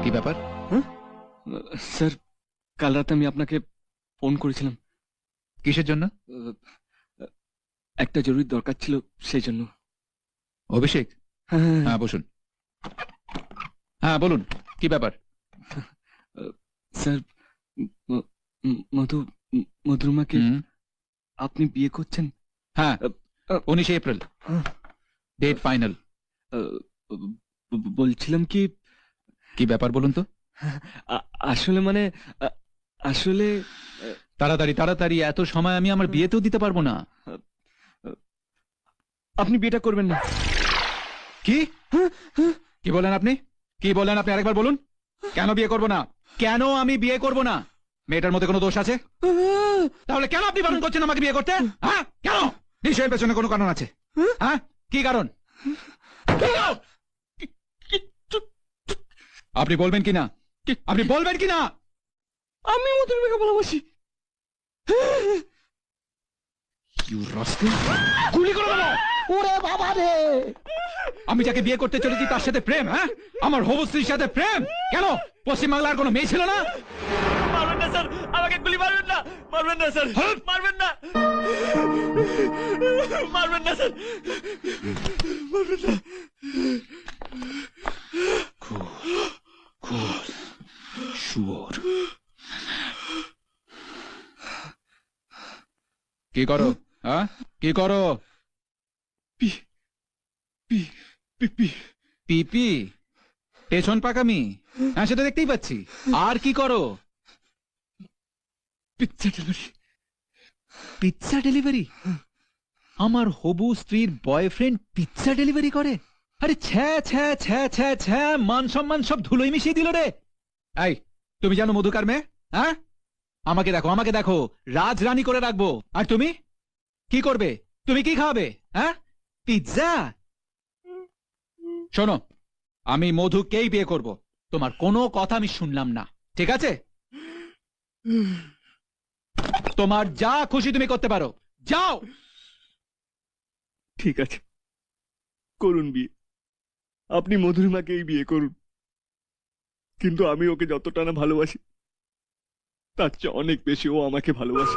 কি ব্যাপার? স্যার, কাল রাতে আমি আপনাকে ফোন করেছিলাম। কিসের জন্য? একটা জরুরি দরকার ছিল, সেই জন্য। অভিষেক, হ্যাঁ, হ্যাঁ বসুন। হ্যাঁ বলুন, কি ব্যাপার? স্যার, মধু, মধুরমাকে হুম, আপনি বিয়ে করছেন? হ্যাঁ, 19 এপ্রিল ডেট ফাইনাল। বলছিলাম কি, কি ব্যাপার বলুন তো? আসলে মানে আসলে তাড়াতাড়ি তাড়াতাড়ি, এত সময় আমি আমার বিয়েতেও দিতে পারবো না। আপনি বিয়েটা করবেন না। কি কি বলেন আপনি? কি বলেন আপনি? আরেকবার বলুন। কেন বিয়ে করব না? কেন আমি বিয়ে করব না? মেয়েটার মধ্যে কোনো দোষ আছে? তাহলে কেন আপনি বারণ করছেন আমাকে বিয়ে করতে? হ্যাঁ, কেন? নিশ্চয়ই পেছনে কোনো কারণ আছে। হ্যাঁ, কি কারণ? কি কারণ? আপনি বলবেন কি না? আপনি বলবেন কি না? আমি মধুরমাকে ভালোবাসি। You rascal! গুলি করে দেবো! ওরে বাবা রে! আমি যাকে বিয়ে করতে চলেছি তার সাথে প্রেম? হ্যাঁ, আমার হবু স্ত্রীর সাথে প্রেম? কেন? পশ্চিমবাংলার কোনো মেয়ে ছিল না? মারবেন না স্যার, আমাকে গুলি মারবেন না, মারবেন না স্যার, মারবেন না, মারবেন না স্যার, মারবেন না। শুয়োর। কি করো? হ্যাঁ, কি করো? পি পি পি পি পিপি? পেছন পাকামি? হ্যাঁ, সেটা দেখতেই পাচ্ছি। আর কি করো? Pizza delivery. Pizza delivery? আমার হবু স্ত্রীর বয়ফ্রেন্ড পিৎজা ডেলিভারি করে? আরে ছ্যা ছ্যা ছ্যা ছ্যা ছ্যা, মান সম্মান সব ধুলোই মিশিয়ে দিল রে। এই, তুমি জানো মধুকার মেয়ে? হ্যাঁ, আমাকে দেখো, আমাকে দেখো, রাজরানী করে রাখবো। আর তুমি কি করবে? তুমি কি খাওয়াবে? হ্যাঁ, পিৎজা? শোনো, আমি মধুকেই বিয়ে করব। তোমার কোনো কথা আমি শুনলাম না, ঠিক আছে? তোমার যা খুশি তুমি করতে পারো, যাও। ঠিক আছে, করুন বিয়ে। আপনি মধুরমাকেই বিয়ে করুন, কিন্তু আমি ওকে যতটা না ভালোবাসি তার চেয়ে অনেক বেশি ও আমাকে ভালোবাসে।